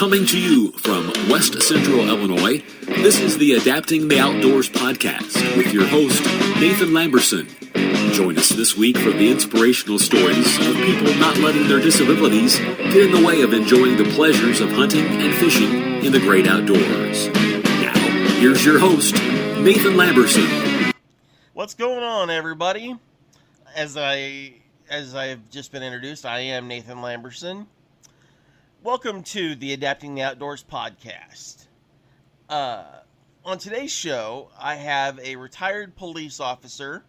Coming to you from West Central Illinois, this is the Adapting the Outdoors podcast with your host, Nathan Lamberson. Join us this week for the inspirational stories of people not letting their disabilities get in the way of enjoying the pleasures of hunting and fishing in the great outdoors. Now, here's your host, Nathan Lamberson. What's going on, everybody? As I've just been introduced, I am Nathan Lamberson. Welcome to the Adapting the Outdoors podcast. On today's show, I have a retired police officer.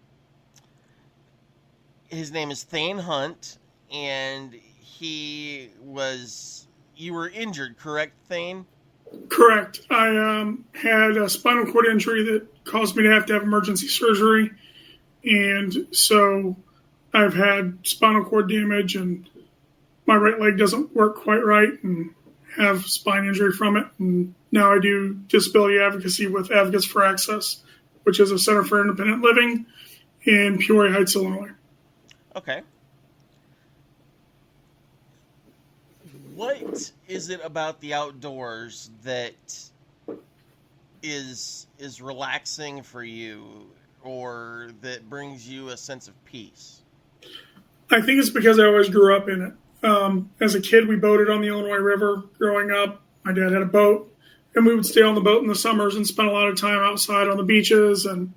His name is Thane Hunt, and you were injured, correct, Thane? Correct. I had a spinal cord injury that caused me to have emergency surgery, and so I've had spinal cord damage, and my right leg doesn't work quite right, and have spine injury from it. And now I do disability advocacy with Advocates for Access, which is a Center for Independent Living in Peoria Heights, Illinois. Okay. What is it about the outdoors that is relaxing for you, or that brings you a sense of peace? I think it's because I always grew up in it. As a kid, we boated on the Illinois River growing up. My dad had a boat, and we would stay on the boat in the summers and spend a lot of time outside on the beaches and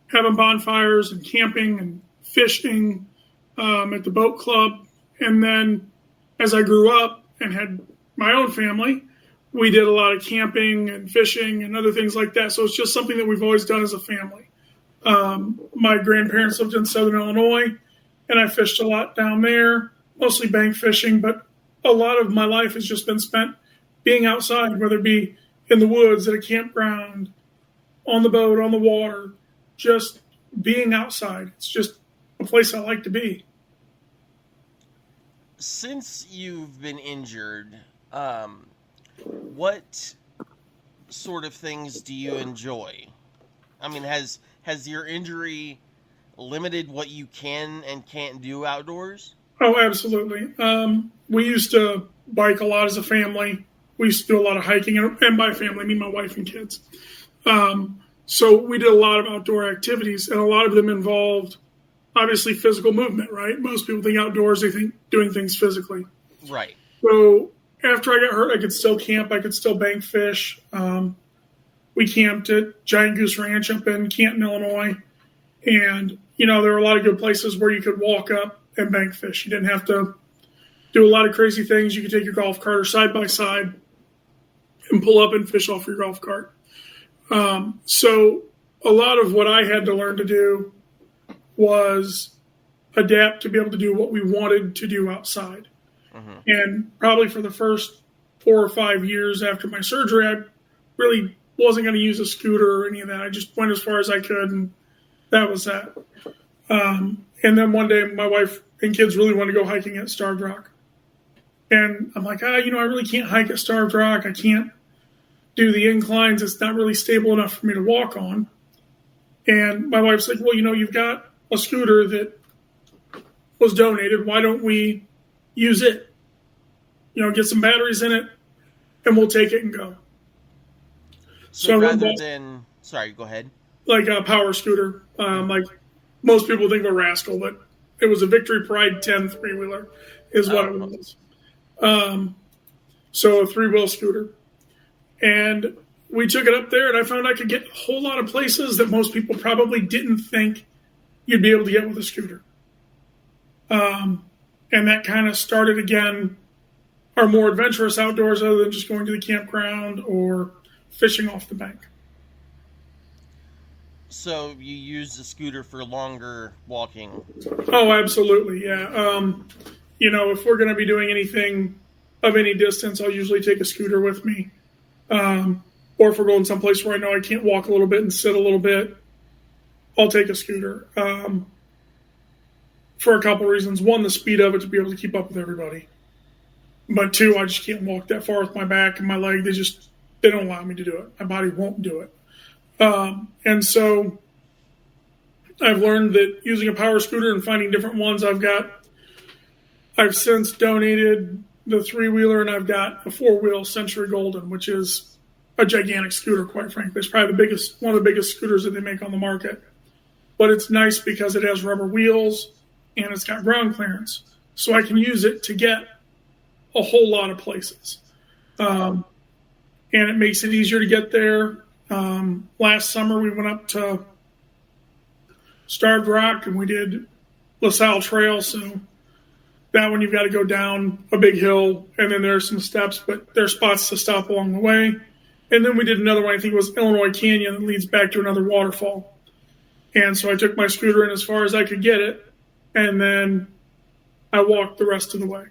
having bonfires and camping and fishing at the boat club. And then as I grew up and had my own family, we did a lot of camping and fishing and other things like that. So it's just something that we've always done as a family. My grandparents lived in Southern Illinois, and I fished a lot down there, mostly bank fishing, but a lot of my life has just been spent being outside, whether it be in the woods, at a campground, on the boat, on the water, just being outside. It's just a place I like to be. Since you've been injured, what sort of things do you enjoy? I mean, has your injury limited what you can and can't do outdoors? Oh, absolutely. We used to bike a lot as a family. We used to do a lot of hiking, and by family, I mean my wife and kids. So we did a lot of outdoor activities, and a lot of them involved, obviously, physical movement, right? Most people think outdoors, they think doing things physically. Right. So after I got hurt, I could still camp. I could still bank fish. We camped at Giant Goose Ranch up in Canton, Illinois. And, there were a lot of good places where you could walk up and bank fish. You didn't have to do a lot of crazy things. You could take your golf cart or side by side and pull up and fish off your golf cart. So a lot of what I had to learn to do was adapt to be able to do what we wanted to do outside. Mm-hmm. And probably for the first 4 or 5 years after my surgery, I really wasn't going to use a scooter or any of that. I just went as far as I could, and that was that. And then one day, my wife and kids really wanted to go hiking at Starved Rock. And I'm like, I really can't hike at Starved Rock. I can't do the inclines. It's not really stable enough for me to walk on. And my wife's like, well, you've got a scooter that was donated. Why don't we use it? Get some batteries in it, and we'll take it and go. So rather than, sorry, go ahead. Like a power scooter, like most people think of a Rascal, but it was a Victory Pride 10 3-wheeler is what it was. So a 3-wheel scooter. And we took it up there, and I found I could get a whole lot of places that most people probably didn't think you'd be able to get with a scooter. And that kind of started, again, our more adventurous outdoors other than just going to the campground or fishing off the bank. So you use the scooter for longer walking? Oh, absolutely, yeah. If we're going to be doing anything of any distance, I'll usually take a scooter with me. Or if we're going someplace where I know I can't walk a little bit and sit a little bit, I'll take a scooter. For a couple of reasons. One, the speed of it to be able to keep up with everybody. But two, I just can't walk that far with my back and my leg. They don't allow me to do it. My body won't do it. And so I've learned that using a power scooter and finding different ones, I've since donated the 3-wheeler, and I've got a 4-wheel Century Golden, which is a gigantic scooter, quite frankly. It's probably one of the biggest scooters that they make on the market. But it's nice because it has rubber wheels and it's got ground clearance. So I can use it to get a whole lot of places. And it makes it easier to get there. Last summer, we went up to Starved Rock and we did LaSalle Trail. So that one you've got to go down a big hill, and then there's some steps, but there are spots to stop along the way. And then we did another one, I think it was Illinois Canyon, that leads back to another waterfall. And so I took my scooter in as far as I could get it, and then I walked the rest of the way.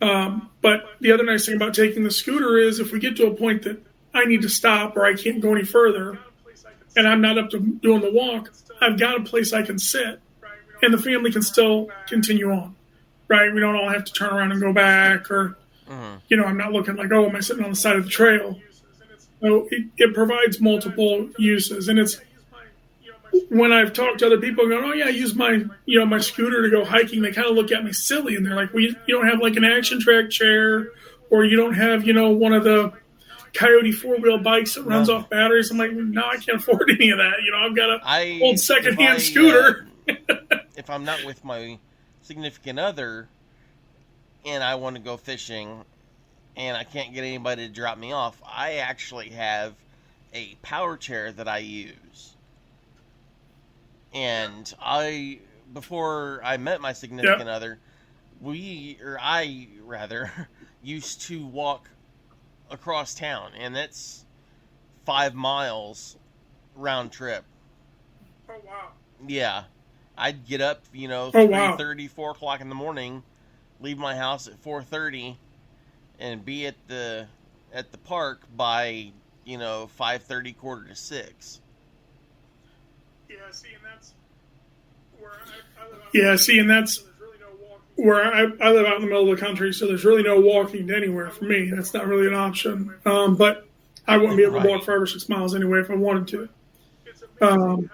But the other nice thing about taking the scooter is if we get to a point that I need to stop or I can't go any further, and I'm not up to doing the walk, I've got a place I can sit, and the family can still continue on, right? We don't all have to turn around and go back, or, I'm not looking like, oh, am I sitting on the side of the trail? So it provides multiple uses, and it's when I've talked to other people going, oh yeah, I use my my scooter to go hiking, they kind of look at me silly, and they're like, well, you don't have like an action track chair, or you don't have one of the Coyote 4-wheel bikes that runs off batteries. I'm like, no, I can't afford any of that. I've got an old secondhand scooter. If I'm not with my significant other and I want to go fishing and I can't get anybody to drop me off, I actually have a power chair that I use. And before I met my significant other, I used to walk across town, and that's 5 miles round trip. Oh, wow. Yeah. I'd get up, 3:30, 4 o'clock in the morning, leave my house at 4:30, and be at the park by, 5:30, quarter to 6. Yeah, see, and that's where I live. Yeah, see, and that's where I live out in the middle of the country, so there's really no walking to anywhere for me. That's not really an option. But I wouldn't be able to walk 5 or 6 miles anyway if I wanted to.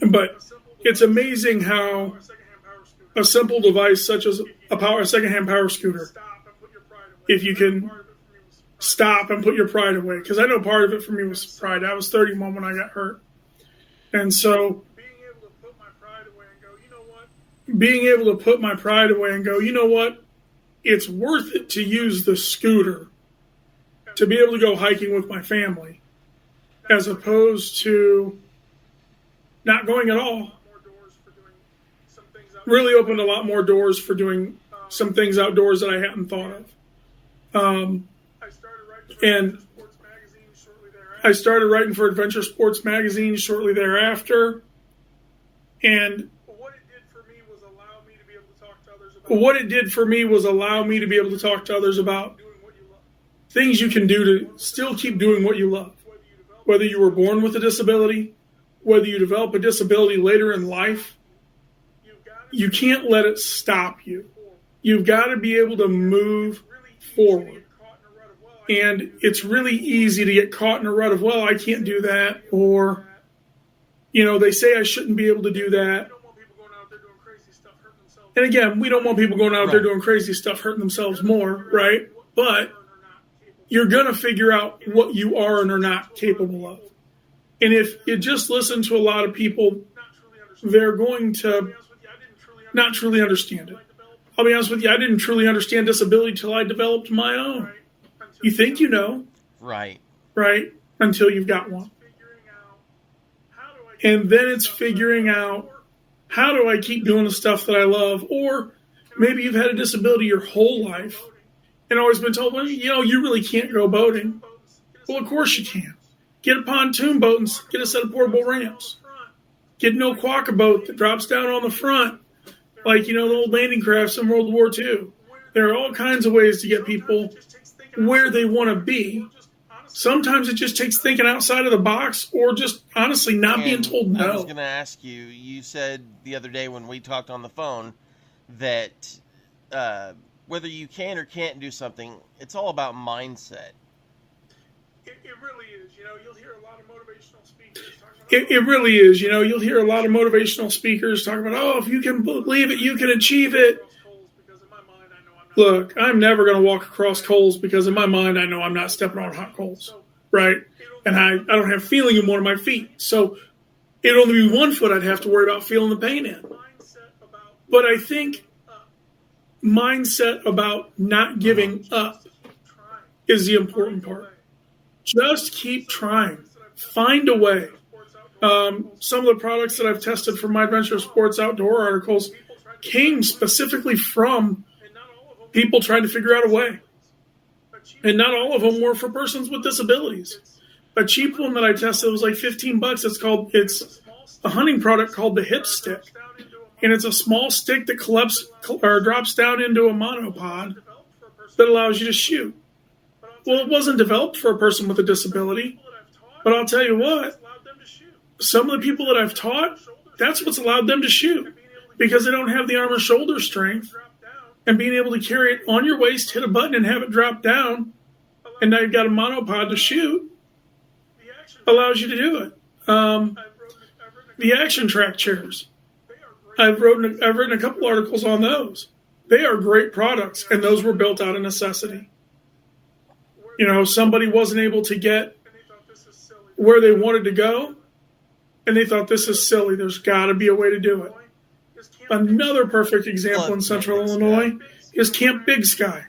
But it's amazing how a simple device such as a secondhand power scooter, if you can stop and put your pride away, because I know part of it for me was pride. I was 31 when I got hurt. And so being able to put my pride away and go, you know what? It's worth it to use the scooter to be able to go hiking with my family, as opposed to not going at all. Really opened a lot more doors for doing some things outdoors that I hadn't thought of. And I started writing for Adventure Sports Magazine shortly thereafter. And what it did for me was allow me to be able to talk to others about things you can do to still keep doing what you love. Whether you were born with a disability, whether you develop a disability later in life, you can't let it stop you. You've got to be able to move forward. And it's really easy to get caught in a rut of, well, I can't do that, or, they say I shouldn't be able to do that. And again, we don't want people going out there doing crazy stuff, hurting themselves more, right? But you're going to figure out what you are and are not capable of. And if you just listen to a lot of people, they're going to not truly understand it. I'll be honest with you, I didn't truly understand disability till I developed my own. You think you know. Right. Right? Until you've got one. And then it's figuring out, how do I keep doing the stuff that I love? Or maybe you've had a disability your whole life and always been told, well, you really can't go boating. Well, of course you can. Get a pontoon boat and get a set of portable ramps. Get an Oquaka boat that drops down on the front, like, the old landing crafts in World War II. There are all kinds of ways to get people where they want to be. Sometimes it just takes thinking outside of the box, or just honestly not being told no. I was going to ask you, you said the other day when we talked on the phone that whether you can or can't do something, it's all about mindset. It really is. You'll hear a lot of motivational speakers talking about it really is. You'll hear a lot of motivational speakers talking about, if you can believe it, you can achieve it. Look, I'm never going to walk across coals because in my mind I know I'm not stepping on hot coals, right? And I don't have feeling in one of my feet. So it'd only be one foot I'd have to worry about feeling the pain in. But I think mindset about not giving up is the important part. Just keep trying. Find a way. Some of the products that I've tested for My Adventure Sports Outdoor articles came specifically from people trying to figure out a way. And not all of them were for persons with disabilities. A cheap one that I tested was like $15. It's a hunting product called the Hip Stick. And it's a small stick that drops down into a monopod that allows you to shoot. Well, it wasn't developed for a person with a disability. But I'll tell you what, some of the people that I've taught, that's what's allowed them to shoot. Because they don't have the arm or shoulder strength. And being able to carry it on your waist, hit a button, and have it drop down, and now you've got a monopod to shoot, allows you to do it. The Action Track chairs. I've written a couple articles on those. They are great products, and those were built out of necessity. Somebody wasn't able to get where they wanted to go, and they thought, this is silly. There's got to be a way to do it. Another perfect example in Central Illinois is Camp Big Sky.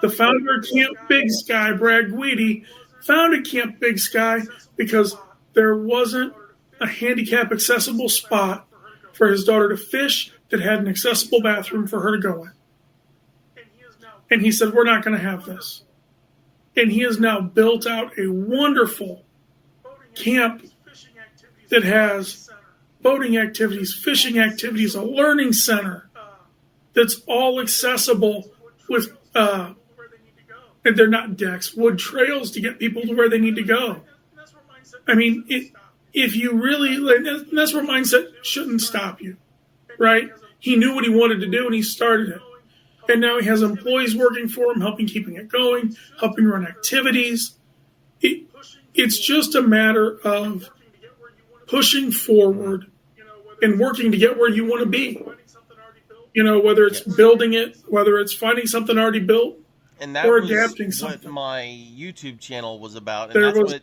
The founder of Camp Big Sky, Brad Guidi, founded Camp Big Sky because there wasn't a handicap accessible spot for his daughter to fish that had an accessible bathroom for her to go in. And he said, we're not going to have this. And he has now built out a wonderful camp that has boating activities, fishing activities, a learning center that's all accessible with, and they're not decks, wood trails to get people to where they need to go. I mean, if you really, that's where mindset shouldn't stop you, right? He knew what he wanted to do and he started it. And now he has employees working for him, helping keeping it going, helping run activities. It's just a matter of pushing forward and working to get where you want to be. Whether it's building it, whether it's finding something already built, and that or was adapting something. What my YouTube channel was about, and that's what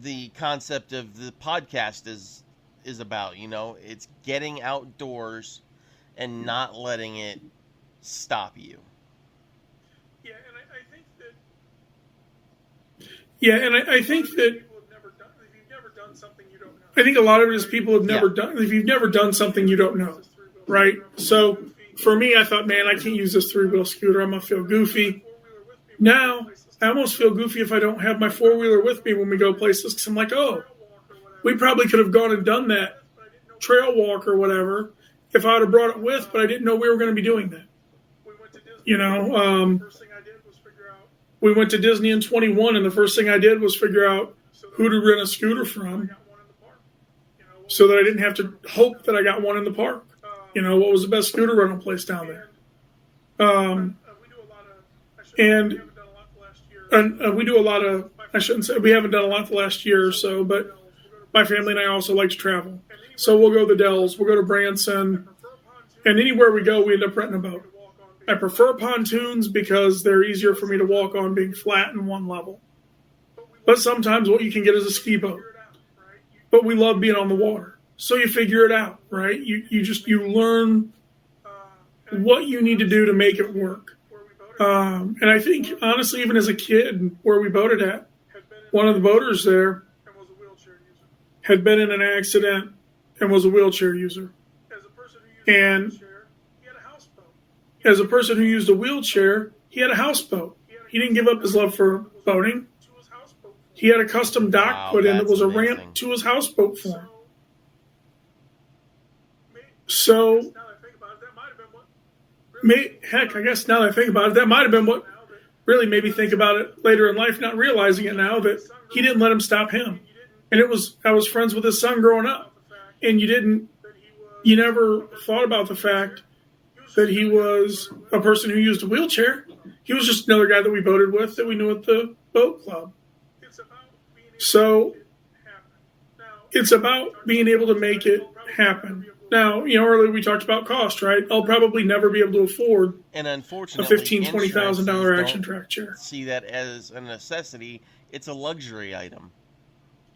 the concept of the podcast is about. It's getting outdoors and not letting it stop you. I think that I think a lot of it is people have never done. If you've never done something, you don't know, right? So for me, I thought, man, I can't use this 3-wheel scooter. I'm gonna feel goofy. Now I almost feel goofy if I don't have my 4-wheeler with me when we go places, because I'm like, oh, we probably could have gone and done that trail walk or whatever if I would have brought it with, but I didn't know we were going to be doing that. We went to Disney in 21, and the first thing I did was figure out who to rent a scooter from, so that I didn't have to hope that I got one in the park. What was the best scooter rental place down there? And we do a lot of, I shouldn't say, we haven't done a lot the last year or so, but my family and I also like to travel. So we'll go to the Dells, we'll go to Branson, and anywhere we go, we end up renting a boat. I prefer pontoons because they're easier for me to walk on, being flat and one level. But sometimes what you can get is a ski boat. But we love being on the water. So you figure it out, right? You learn what you need to do to make it work. And I think, honestly, even as a kid, where we boated at, one of the boaters there had been in an accident and was a wheelchair user. And as a person who used a wheelchair, he had a houseboat. He didn't give up his love for boating. He had a custom dock put in that was amazing. A ramp to his houseboat for him. So, heck, I guess now that I think about it, that might have been what really made me think about it later in life, not realizing it now, that he didn't let him stop him. And I was friends with his son growing up. And you never thought about the fact that he was a person who used a wheelchair. He was just another guy that we boated with that we knew at the boat club. So it's about being able to make it happen. Now, earlier we talked about cost, right? I'll probably never be able to afford And a unfortunately, $15,000, $20,000 action track chair. See that as a necessity. It's a luxury item.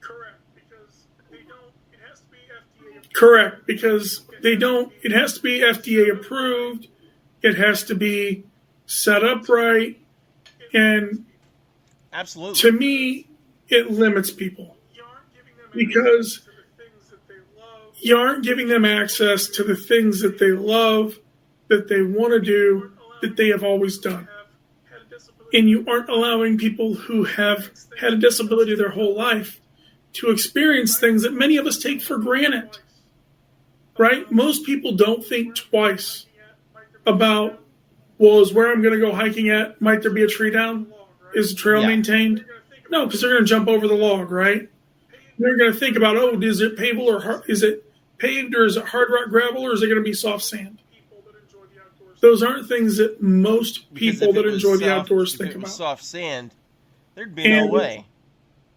Correct, because they don't. It has to be FDA approved. Correct, because they don't. It has to be FDA approved. It has to be set up right, and absolutely, to me, it limits people because you aren't giving them access to the things that they love, that they want to do, that they have always done. And you aren't allowing people who have had a disability their whole life to experience things that many of us take for granted. Right? Most people don't think twice about, well, is where I'm going to go hiking at, might there be a tree down? Is the trail maintained? No, because they're going to jump over the log, right? They're going to think about, oh, is it paved or is it paved or is it hard rock gravel or is it going to be soft sand? Those aren't things that most people that enjoy the outdoors think about. If it was soft sand, there'd be no way.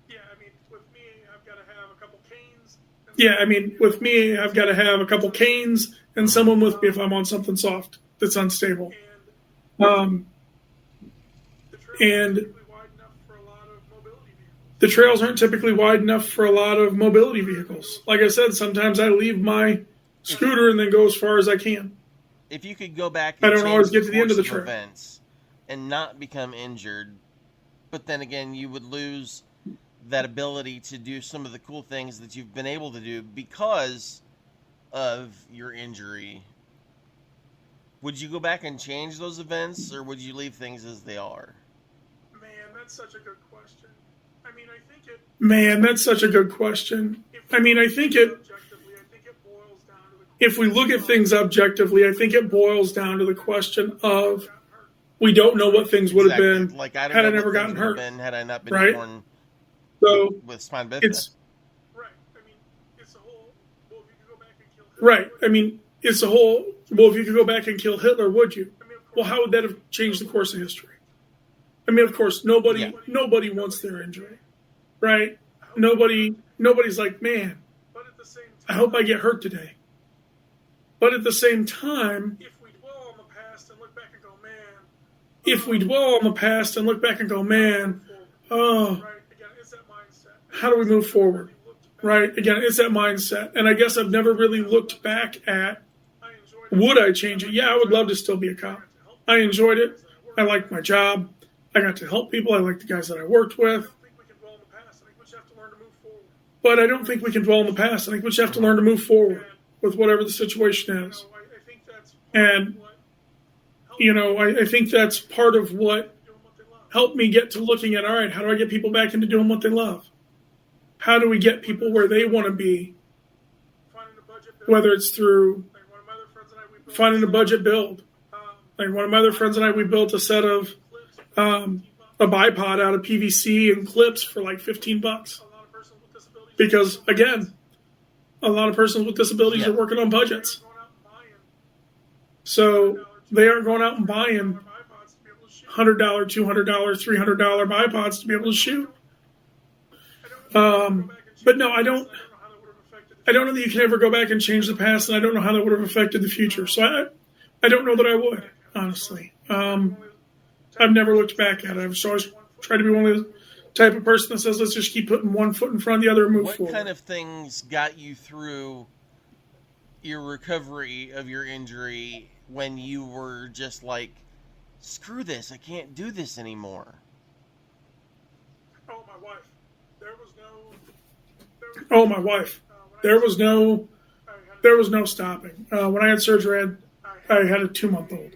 Yeah, I mean, with me, I've got to have a couple canes. Yeah, I mean, with me, I've got to have a couple canes and someone with me if I'm on something soft that's unstable. And the trails aren't typically wide enough for a lot of mobility vehicles. Like I said, sometimes I leave my scooter and then go as far as I can. If you could go back and I don't always get to the end of the trail events and not become injured, but then again, you would lose that ability to do some of the cool things that you've been able to do because of your injury. Would you go back and change those events, or would you leave things as they are? Man, that's such a good question. Man, that's such a good question. I think it. If we look at things objectively, I think it boils down to the question of we don't know what things would have been had I never gotten hurt. Had I not been born with spina bifida. It's right. I mean, it's the whole. Well, if you could go back and kill Hitler. Right. I mean, it's the whole. Well, if you could go back and kill Hitler, would you? Well, how would that have changed the course of history? I mean, of course, nobody wants their injury, right? Nobody's like, man, I hope I get hurt today. But at the same time, if we dwell on the past and look back and go, man, oh, how do we move forward? Right? Again, it's that mindset. And I guess I've never really looked back at, would I change it? Yeah, I would love to still be a cop. I enjoyed it. I liked my job. I got to help people. I liked the guys that I worked with. But I don't think we can dwell on the past. I think we just have to learn to move forward with whatever the situation is. And, I think that's part of what helped me get to looking at, all right, how do I get people back into doing what they love? How do we get people where they want to be? Whether it's through finding a budget build. Like one of my other friends and I, we built a set of a bipod out of PVC and clips for like $15. Because, again, a lot of persons with disabilities are working on budgets. So they aren't going out and buying $100, $200, $300 bipods to be able to shoot. But no, I don't know that you can ever go back and change the past, and I don't know how that would have affected the future. So I don't know that I would, honestly. I've never looked back at it. I've always tried to be one of the type of person that says, let's just keep putting one foot in front of the other and move forward. What kind of things got you through your recovery of your injury when you were just like, screw this, I can't do this anymore? Oh, my wife. There was no stopping. When I had surgery, I had a 2-month-old.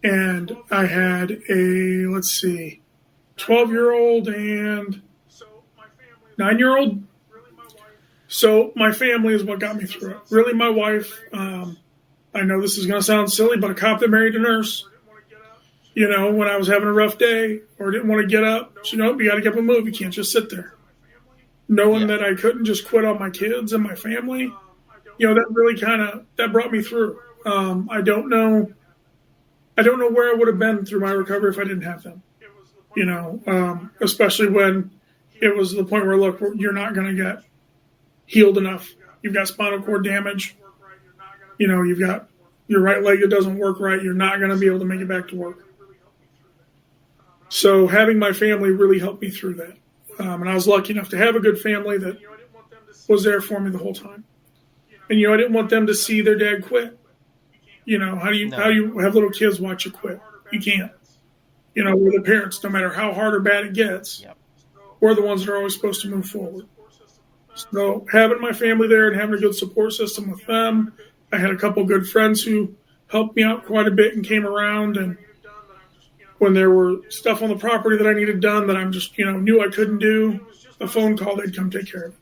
And I had a, 12-year-old and 9-year-old. So my family is what got me through it. Really, my wife, I know this is going to sound silly, but a cop that married a nurse, when I was having a rough day or didn't want to get up, she you got to get up and move. You can't just sit there. Knowing that I couldn't just quit on my kids and my family, that really that brought me through. I don't know where I would have been through my recovery if I didn't have them. Especially when it was the point where, look, you're not going to get healed enough. You've got spinal cord damage. You've got your right leg that doesn't work right. You're not going to be able to make it back to work. So having my family really helped me through that. And I was lucky enough to have a good family that was there for me the whole time. And, I didn't want them to see their dad quit. How do you have little kids watch you quit? You can't. We're the parents, no matter how hard or bad it gets, we're the ones that are always supposed to move forward. So having my family there and having a good support system with them, I had a couple good friends who helped me out quite a bit and came around. And when there were stuff on the property that I needed done that I'm just, knew I couldn't do, a phone call, they'd come take care of it.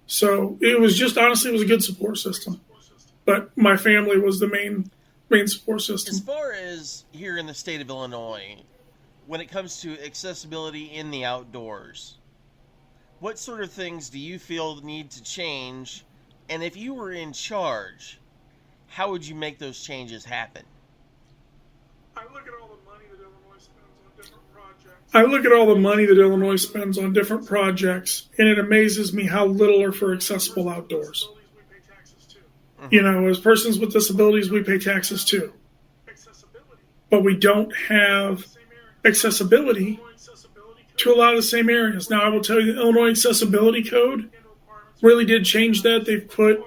So it was just, honestly, it was a good support system. But my family was the main support system. As far as here in the state of Illinois, when it comes to accessibility in the outdoors, what sort of things do you feel need to change? And if you were in charge, how would you make those changes happen? I look at all the money that Illinois spends on different projects, and it amazes me how little are for accessible outdoors. As persons with disabilities, we pay taxes too. But we don't have accessibility to a lot of the same areas. Now, I will tell you, the Illinois Accessibility Code really did change that. They've put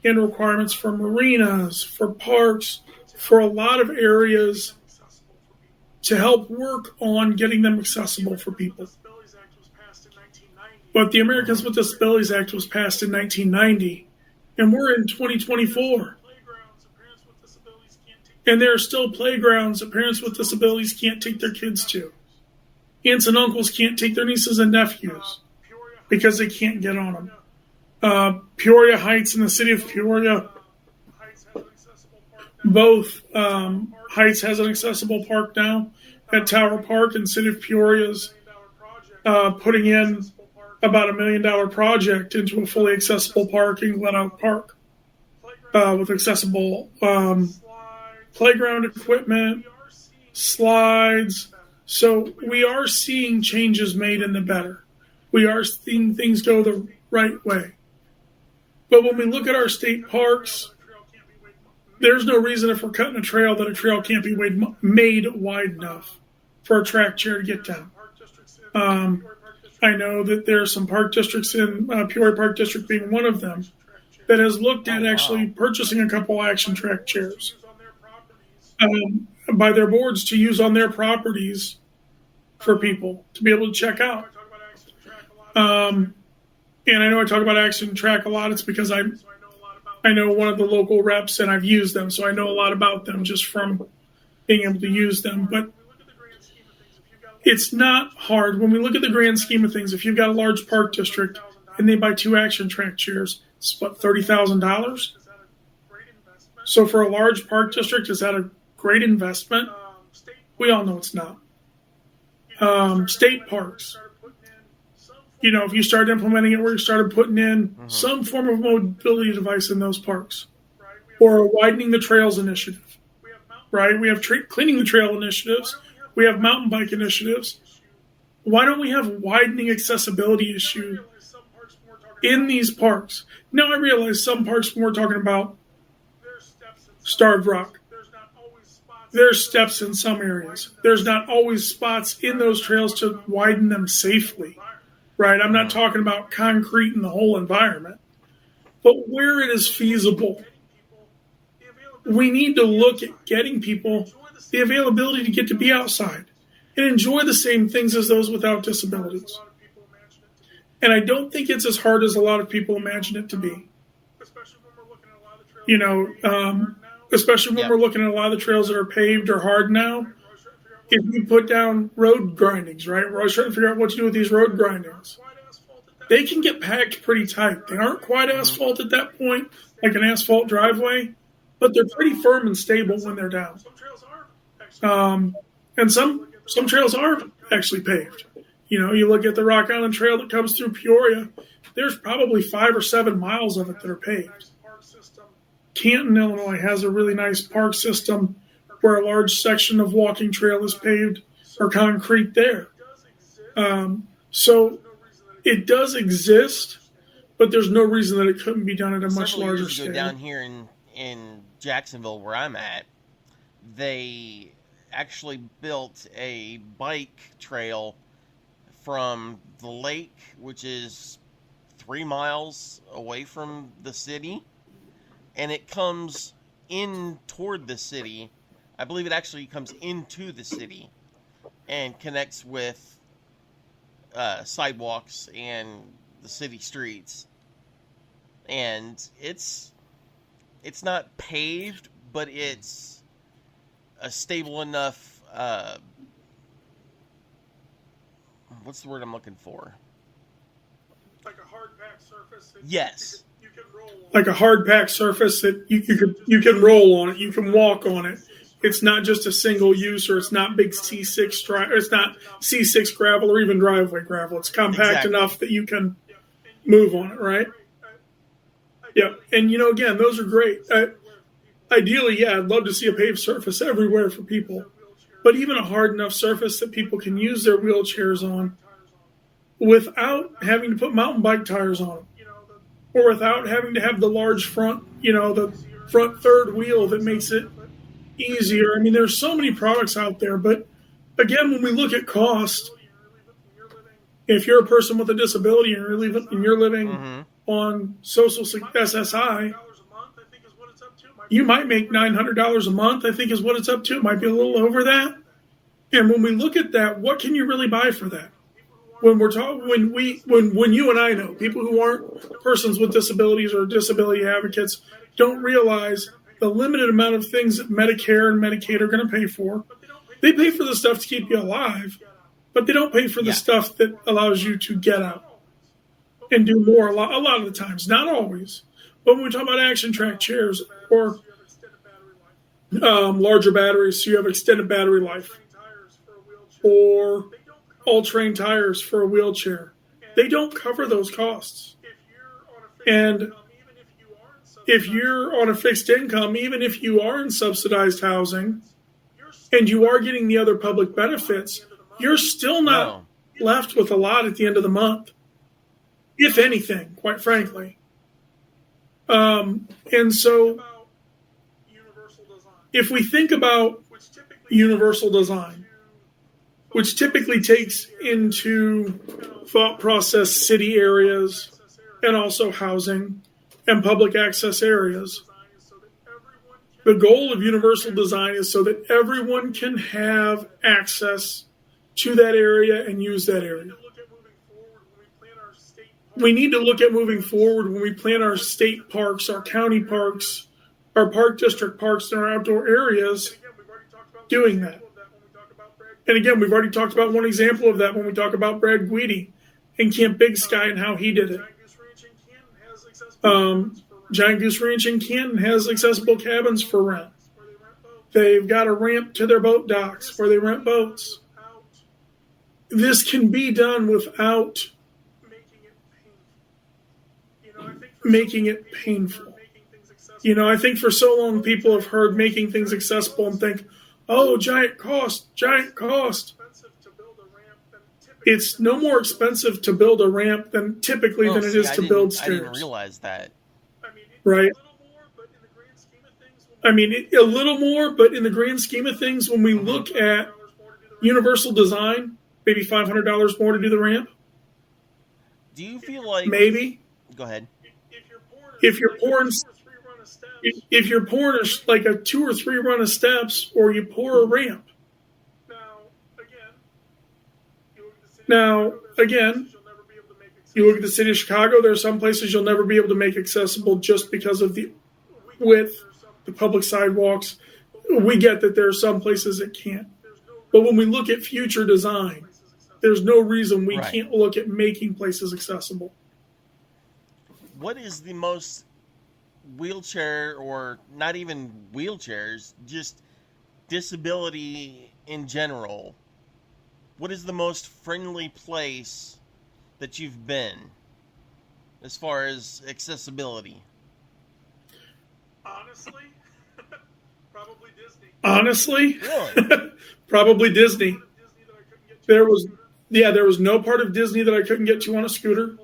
in requirements for marinas, for parks, for a lot of areas to help work on getting them accessible for people. But the Americans with Disabilities Act was passed in 1990, and we're in 2024. And there are still playgrounds that parents with disabilities can't take their kids to. Aunts and uncles can't take their nieces and nephews because they can't get on them. Peoria Heights and the city of Peoria, both Heights has an accessible park now at Tower Park, and city of Peoria's putting in about $1 million project into a fully accessible park in Glen Oak Park with accessible playground equipment, slides. So we are seeing changes made in the better. We are seeing things go the right way. But when we look at our state parks, there's no reason if we're cutting a trail that a trail can't be made wide enough for a track chair to get down. I know that there are some park districts in Peoria Park District being one of them that has looked at actually purchasing a couple action track chairs by their boards to use on their properties for people to be able to check out. And I know I talk about action track a lot. It's because I know one of the local reps and I've used them, so I know a lot about them just from being able to use them. But it's not hard. When we look at the grand scheme of things, if you've got a large park district and they buy 2 action track chairs, it's what, $30,000? So for a large park district, is that a great investment? We all know it's not. State parks. If you start implementing it where you started putting in some form of mobility device in those parks, or a widening the trails initiative, right? We have cleaning the trail initiatives. We have mountain bike initiatives. Why don't we have widening accessibility issue in these parks? Now I realize some parks we're talking about Starved Rock. There's steps in some areas. There's not always spots in those trails to widen them safely, right? I'm not talking about concrete in the whole environment. But where it is feasible, we need to look at getting people the availability to get to be outside and enjoy the same things as those without disabilities. And I don't think it's as hard as a lot of people imagine it to be. Especially when we're looking at a lot of the trails that are paved or hard now. If you put down road grindings, right? We're always trying to figure out what to do with these road grindings. They can get packed pretty tight. They aren't quite asphalt at that point, like an asphalt driveway, but they're pretty firm and stable when they're down. And some trails are actually paved. You look at the Rock Island Trail that comes through Peoria, there's probably 5 or 7 miles of it that are paved. Canton, Illinois has a really nice park system where a large section of walking trail is paved or concrete there. So it does exist, but there's no reason that it couldn't be done at a much larger scale. Down here in Jacksonville, where I'm at, they actually built a bike trail from the lake, which is 3 miles away from the city, and it comes in toward the city. I believe it actually comes into the city and connects with sidewalks and the city streets. And it's not paved, but it's a stable enough, what's the word I'm looking for? Like a hard packed surface. Yes. You can roll on. Like a hard packed surface that you can roll on it. You can walk on it. It's not just a single use, or it's not big C6 it's not C6 gravel or even driveway gravel. It's compact enough that you can move on it, right? Yeah, and again, those are great. Ideally, yeah, I'd love to see a paved surface everywhere for people, but even a hard enough surface that people can use their wheelchairs on without having to put mountain bike tires on them, or without having to have the large front, the front third wheel that makes it easier. I mean, there's so many products out there, but again, when we look at cost, if you're a person with a disability and you're living on social SSI, you might make $900 a month, I think is what it's up to. It might be a little over that. And when we look at that, what can you really buy for that? When you and I know, people who aren't persons with disabilities or disability advocates don't realize the limited amount of things that Medicare and Medicaid are going to pay for. They pay for the stuff to keep you alive, but they don't pay for the stuff that allows you to get out and do more a lot of the times. Not always. But when we talk about action track chairs or larger batteries, so you have extended battery life, or all-terrain tires for a wheelchair, they don't cover those costs. And if you're on a fixed income, even if you are in subsidized housing and you are getting the other public benefits, you're still not left with a lot at the end of the month, if anything, quite frankly. And so if we think about universal design, which typically takes into thought process city areas and also housing and public access areas, the goal of universal design is so that everyone can have access to that area and use that area. We need to look at moving forward when we plan our state parks, our county parks, our park district parks, and our outdoor areas, doing that. And again, we've already talked about one example of that when we talk about Brad Guidi and Camp Big Sky and how he did it. Giant Goose Ranch in Canton has accessible cabins for rent. They've got a ramp to their boat docks where they rent boats. This can be done without making it painful. I think for so long people have heard making things accessible and think, oh, giant cost. It's no more expensive to build a ramp than it is to build stairs. I didn't realize that. Right. I mean, a little more, but in the grand scheme of things, when we look at universal design, maybe $500 more to do the ramp. Do you feel like... Maybe. Go ahead. If you're pouring like a 2 or 3 run of steps, or you pour a ramp. Now, again, you look at the city of Chicago, there are some places you'll never be able to make accessible just because of the width, the public sidewalks. We get that there are some places that can't. But when we look at future design, there's no reason we can't look at making places accessible. What is the most wheelchair, or not even wheelchairs, just disability in general? What is the most friendly place that you've been as far as accessibility? Honestly? Really? Probably Disney. There was no part of Disney that I couldn't get to on a scooter.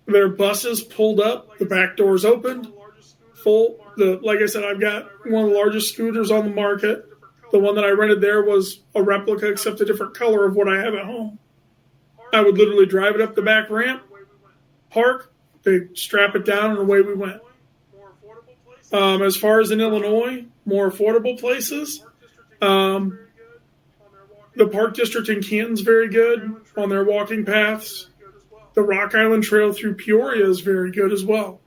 Their buses pulled up, the back doors opened. like I said, I've got one of the largest scooters on the market. The one that I rented there was a replica, except a different color of what I have at home. I would literally drive it up the back ramp, park, they strap it down, and away we went. As far as in Illinois, more affordable places, the Park District in Canton's very good on their walking paths. The Rock Island Trail through Peoria is very good as well.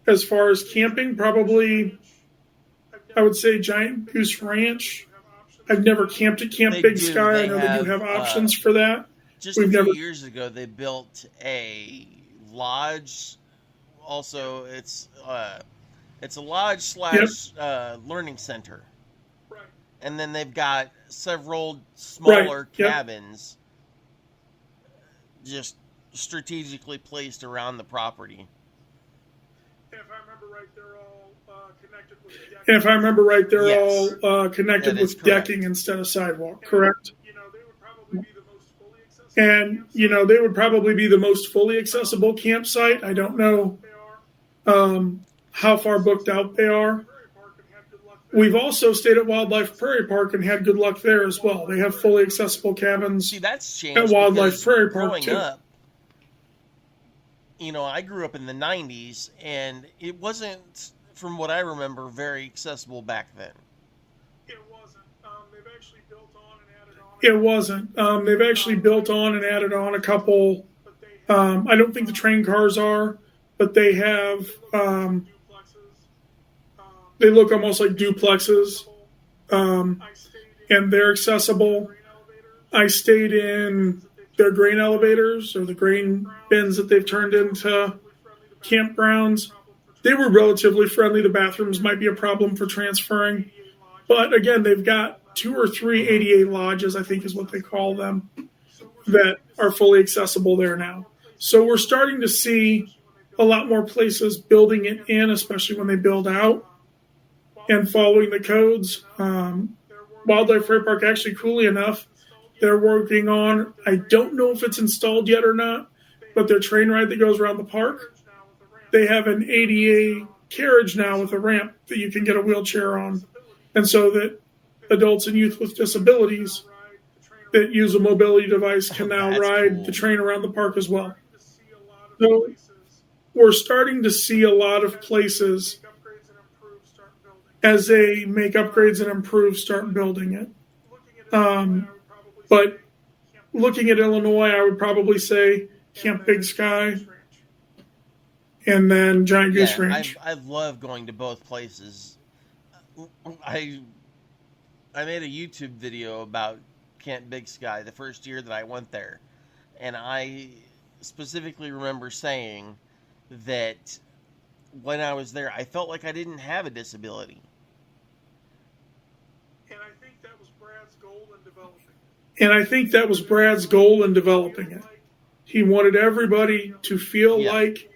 As far as camping, probably I would say Giant Goose Ranch. I've never camped at Camp Big Sky. I know they do have options for that. Just a few years ago, they built a lodge. Also, it's a lodge slash learning center. Right. And then they've got several smaller cabins just strategically placed around the property. If I remember right, they're all connected with decking. If I remember right, they're all connected with decking instead of sidewalk, correct? And, they would probably be the most fully accessible campsite. I don't know how far booked out they are. We've also stayed at Wildlife Prairie Park and had good luck there as well. They have fully accessible cabins. See, that's changed at Wildlife Prairie Park too. Up, I grew up in the 90s, and it wasn't, from what I remember, very accessible back then. It wasn't. They've actually built on and added on. It wasn't. They've actually built on and added on a couple. I don't think the train cars are, but they have. They look almost like duplexes, and they're accessible. I stayed in their grain elevators or the grain bins that they've turned into campgrounds. They were relatively friendly. The bathrooms might be a problem for transferring. But again, they've got 2 or 3 ADA lodges, I think is what they call them, that are fully accessible there now. So we're starting to see a lot more places building it in, especially when they build out and following the codes. Wildlife Prairie Park, actually, coolly enough, they're working on, I don't know if it's installed yet or not, but their train ride that goes around the park, they have an ADA carriage now with a ramp that you can get a wheelchair on. And so that adults and youth with disabilities that use a mobility device can now ride the train around the park as well. So we're starting to see a lot of places, as they make upgrades and improve, start building it. But looking at Illinois, I would probably say Camp Big Sky and then Giant Goose Ranch. I love going to both places. I made a YouTube video about Camp Big Sky the first year that I went there. And I specifically remember saying that when I was there, I felt like I didn't have a disability. And I think that was Brad's goal in developing it. He wanted everybody to feel like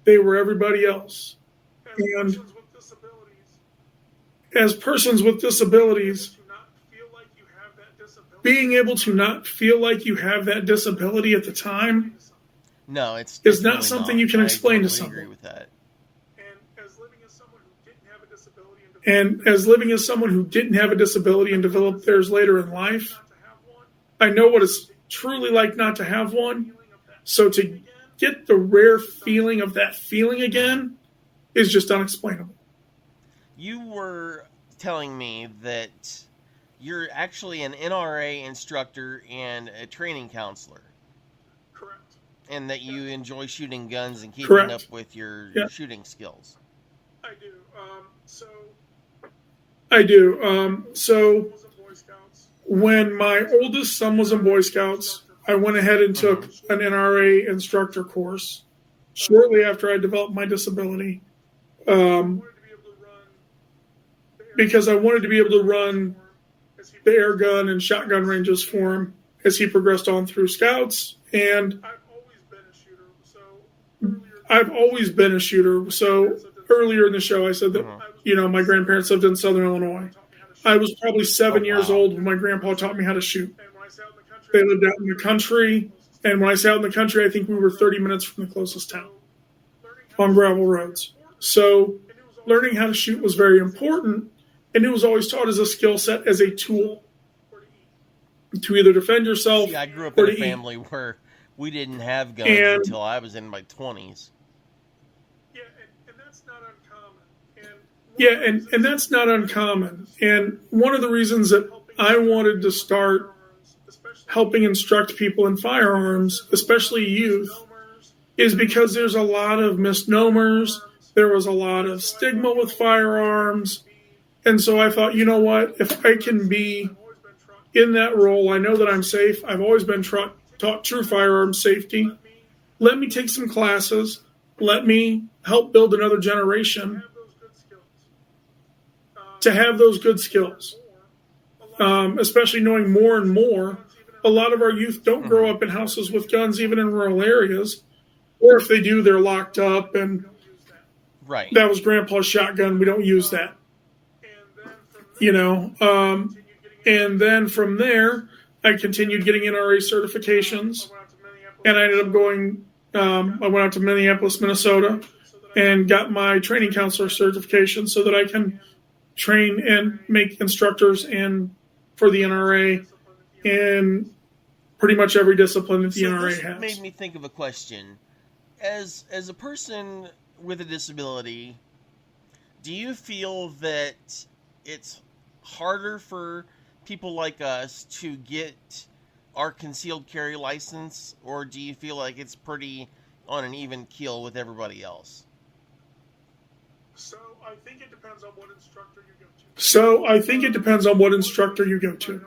they were everybody else. And as persons with disabilities, being able to not feel like you have that disability at the time is not something you can explain to someone. I agree with that. And as living as someone who didn't have a disability and developed theirs later in life, I know what it's truly like not to have one. So to get the rare feeling of that feeling again is just unexplainable. You were telling me that you're actually an NRA instructor and a training counselor. Correct. And that you enjoy shooting guns and keeping up with your shooting skills. I do. I do. So when my oldest son was in Boy Scouts, I went ahead and took an NRA instructor course shortly after I developed my disability, because I wanted to be able to run the air gun and shotgun ranges for him as he progressed on through Scouts. And I've always been a shooter. So earlier in the show, I said that, my grandparents lived in Southern Illinois. I was probably 7 years old when my grandpa taught me how to shoot. They lived out in the country. And when I say out in the country, I think we were 30 minutes from the closest town. on gravel roads. So learning how to shoot was very important, and it was always taught as a skill set, as a tool to either defend yourself. See, I grew up in a family where we didn't have guns until I was in my 20s. And that's not uncommon. And that's not uncommon. And one of the reasons that I wanted to start helping instruct people in firearms, especially youth, is because there's a lot of misnomers. There was a lot of stigma with firearms. And so I thought, you know what, if I can be in that role, I know that I'm safe. I've always been taught true firearms safety. Let me take some classes. Let me help build another generation to have those good skills, especially knowing more and more. A lot of our youth don't grow up in houses with guns, even in rural areas. Or if they do, they're locked up, and that was Grandpa's shotgun. We don't use that. And then from there, I continued getting NRA certifications, and I ended up going, I went out to Minneapolis, Minnesota, and got my training counselor certification so that I can train and make instructors for the NRA in pretty much every discipline that the NRA has. This made me think of a question. As a person with a disability, do you feel that it's harder for people like us to get our concealed carry license, or do you feel like it's pretty on an even keel with everybody else? So I think it depends on what instructor you go to.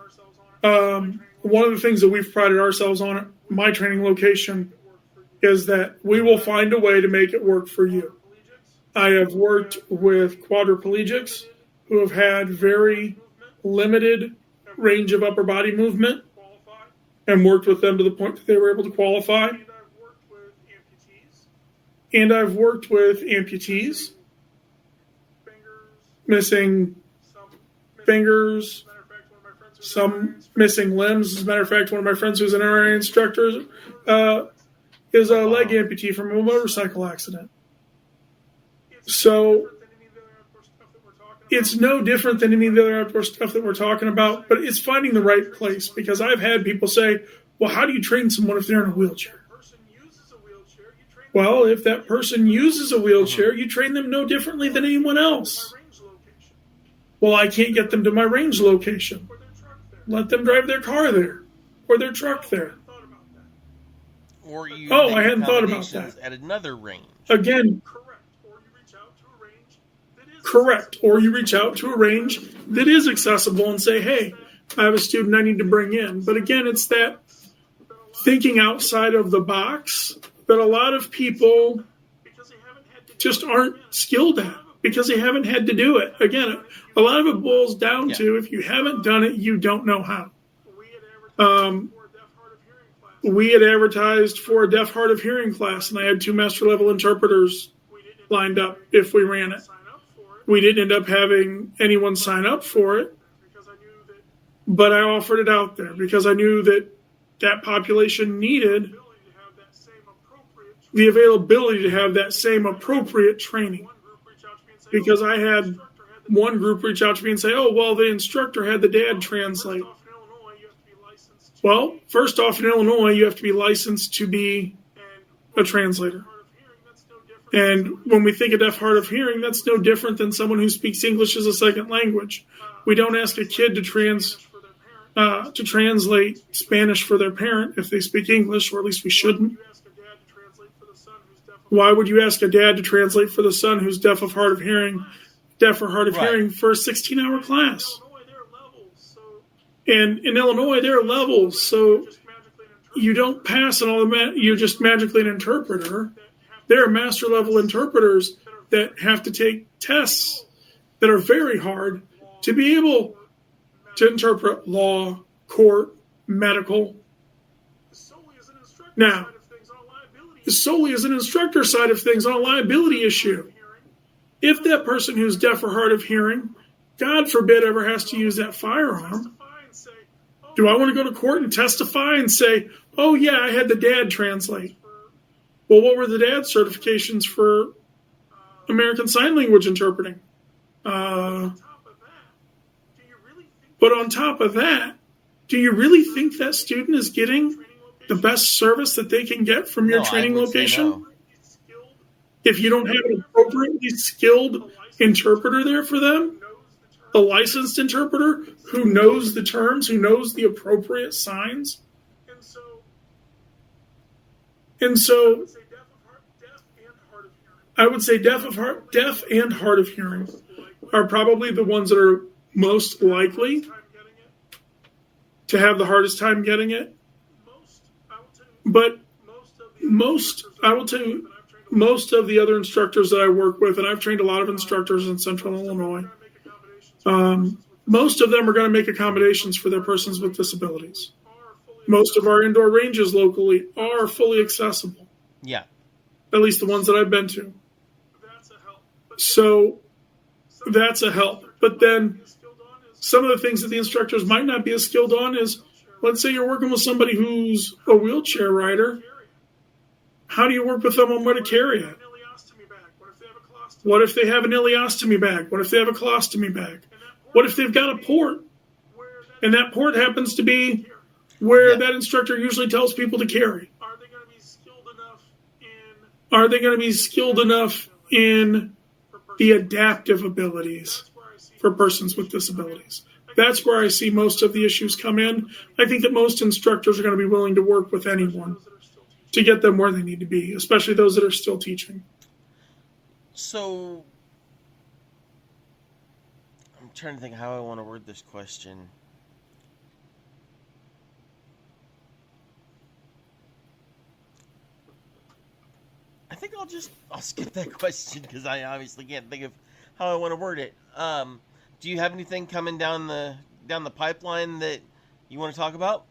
One of the things that we've prided ourselves on at my training location is that we will find a way to make it work for you. I have worked with quadriplegics who have had very limited range of upper body movement and worked with them to the point that they were able to qualify. And I've worked with amputees, missing fingers, some missing limbs. As a matter of fact, one of my friends who's an NRA instructor is a leg amputee from a motorcycle accident. So it's no different than any of the other outdoor stuff that we're talking about, but it's finding the right place, because I've had people say, well, how do you train someone if they're in a wheelchair? Well, if that person uses a wheelchair, you train them no differently than anyone else. Well, I can't get them to my range location. Let them drive their car there or their truck there. Or you I hadn't thought about that. At another range. Again, correct. Or you reach out to a range that is accessible and say, hey, I have a student I need to bring in. But again, it's that thinking outside of the box that a lot of people just aren't skilled at because they haven't had to do it. Again, a lot of it boils down to if you haven't done it, you don't know how. We had advertised for a deaf hard of hearing class, and I had 2 master level interpreters lined up if we ran it. We didn't end up having anyone sign up for it, but I offered it out there because I knew that that population needed the availability to have that same appropriate training. Because I had one group reach out to me and say, oh, well, the instructor had the dad translate. Well, first off, in Illinois, you have to be licensed to be a translator. And when we think of deaf hard of hearing, that's no different than someone who speaks English as a second language. We don't ask a kid to translate Spanish for their parent if they speak English, or at least we shouldn't. Why would you ask a dad to translate for the son who's deaf or hard of hearing for a 16-hour class? And in Illinois, there are levels, so you don't pass you're just magically an interpreter. There are master level interpreters that have to take tests that are very hard to be able to interpret law, court, medical. Now, solely as an instructor side of things on a liability issue. If that person who's deaf or hard of hearing, God forbid, ever has to use that firearm, do I want to go to court and testify and say, oh yeah, I had the dad translate? Well, what were the dad certifications for American Sign Language interpreting. But on top of that, do you really think that student is getting the best service that they can get from your training location? No. If you don't have an appropriately skilled interpreter there for them, a licensed interpreter who knows the terms, who knows the appropriate signs. And so I would say deaf and hard of hearing are probably the ones that are most likely to have the hardest time getting it. But I will tell you, most of the other instructors that I work with, and I've trained a lot of instructors in Central Illinois, most of them are going to make accommodations for their persons with disabilities. Most of our indoor ranges locally are fully accessible. Yeah. At least the ones that I've been to. So that's a help. But then some of the things that the instructors might not be as skilled on is, let's say you're working with somebody who's a wheelchair rider. How do you work with them on where to carry it? What if they have an ileostomy bag? What if they have a colostomy bag? What if they've got a port? And that port happens to be where that instructor usually tells people to carry. Are they going to be skilled enough in the adaptive abilities for persons with disabilities? That's where I see most of the issues come in. I think that most instructors are going to be willing to work with anyone to get them where they need to be, especially those that are still teaching. So, I'm trying to think how I want to word this question. I think I'll skip that question because I obviously can't think of how I want to word it. Do you have anything coming down the pipeline that you want to talk about?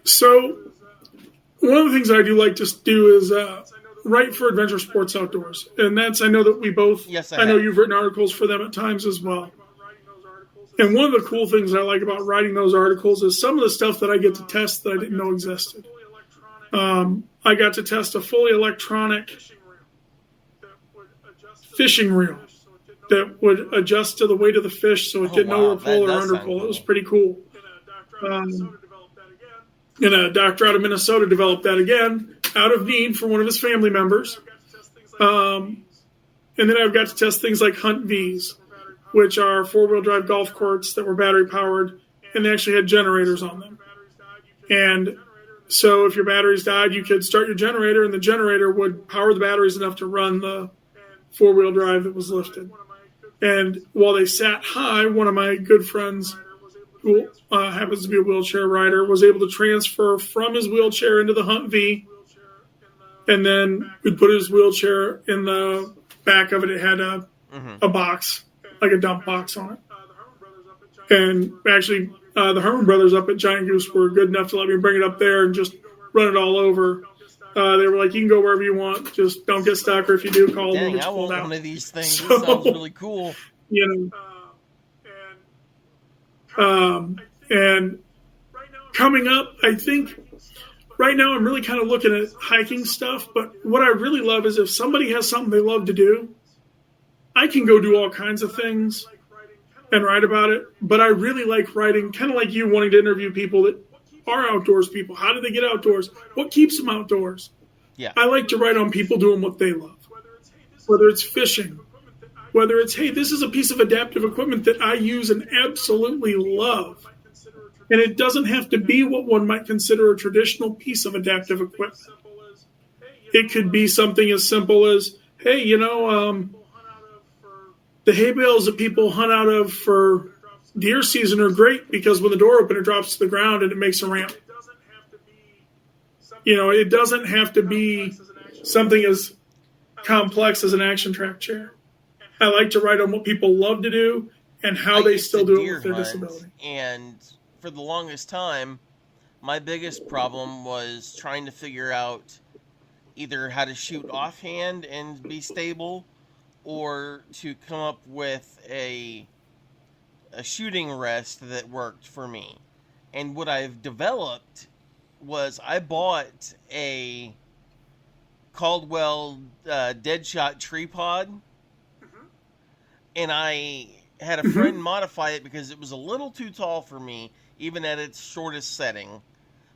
So one of the things I do like to do is write for Adventure Sports Outdoors, and that's, I know that we both. Yes, I know you've written articles for them at times as well. And one of the cool things I like about writing those articles is some of the stuff that I get to test that I didn't know existed. I got to test a fully electronic fishing reel that would adjust to the weight of the fish so it didn't overpull or underpull. Cool. It was pretty cool. And a doctor out of Minnesota developed that again out of need for one of his family members. And then I've got to test things like Hunt V's, which are four-wheel drive golf carts that were battery powered, and they actually had generators on them. And so if your batteries died, you could start your generator, and the generator would power the batteries enough to run the four-wheel drive that was lifted. And while they sat high, one of my good friends, who happens to be a wheelchair rider, was able to transfer from his wheelchair into the Hunt V, and then would put his wheelchair in the back of it. It had a box, like a dump box on it. And actually, the Herman brothers up at Giant Goose were good enough to let me bring it up there and just run it all over. They were like, you can go wherever you want. Just don't get stuck, or if you do, call them. Dang, I want one of these things. So, this sounds really cool. You know, and coming up, I think right now I'm really kind of looking at hiking stuff. But what I really love is if somebody has something they love to do, I can go do all kinds of things and write about it. But I really like writing, kind of like you, wanting to interview people that are outdoors people. How do they get outdoors? What keeps them outdoors? Yeah. I like to write on people doing what they love, whether it's fishing, whether it's, hey, this is a piece of adaptive equipment that I use and absolutely love. And it doesn't have to be what one might consider a traditional piece of adaptive equipment. It could be something as simple as, hey, you know, the hay bales that people hunt out of for deer season are great because when the door opens, it drops to the ground and it makes a ramp. You know, it doesn't have to be something as complex as an action track chair. I like to write on what people love to do and how they still do it with their disability. And for the longest time, my biggest problem was trying to figure out either how to shoot offhand and be stable, or to come up with a shooting rest that worked for me. And what I've developed was I bought a Caldwell Deadshot tree pod, and I had a friend modify it because it was a little too tall for me, even at its shortest setting.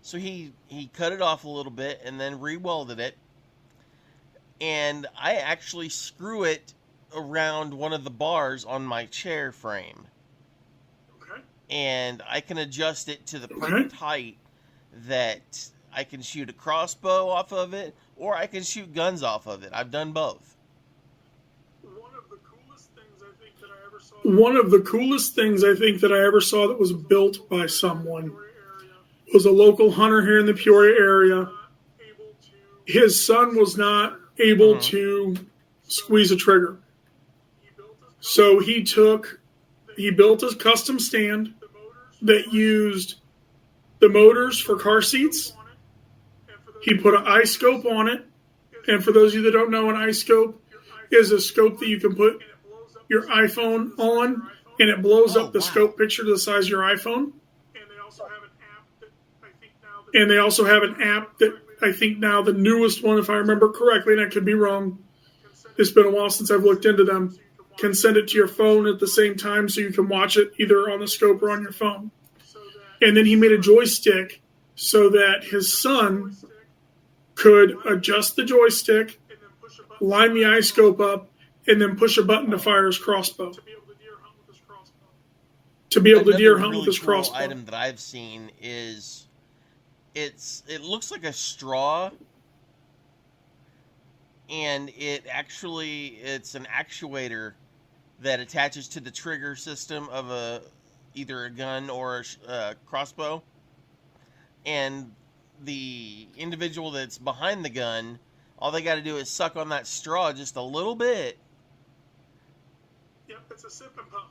So he cut it off a little bit and then re-welded it. And I actually screw it around one of the bars on my chair frame. Okay. And I can adjust it to the perfect height that I can shoot a crossbow off of it, or I can shoot guns off of it. I've done both. One of the coolest things I think that I ever saw that was built by someone was a local hunter here in the Peoria area. His son was not able to squeeze a trigger. So he built a custom stand that used the motors for car seats. He put an eye scope on it. And for those of you that don't know, an eye scope is a scope that you can put your iPhone on, and it blows up the scope picture to the size of your iPhone. And they also have an app that I think now the newest one, if I remember correctly, and I could be wrong, it's been a while since I've looked into them, can send it to your phone at the same time so you can watch it either on the scope or on your phone. And then he made a joystick so that his son could adjust the joystick, line the eye scope up, and then push a button to fire his crossbow. To be able to deer hunt with his crossbow. Another item that I've seen is it looks like a straw, and it's an actuator that attaches to the trigger system of either a gun or a crossbow, and the individual that's behind the gun, all they got to do is suck on that straw just a little bit. Yep, it's a sip and puff.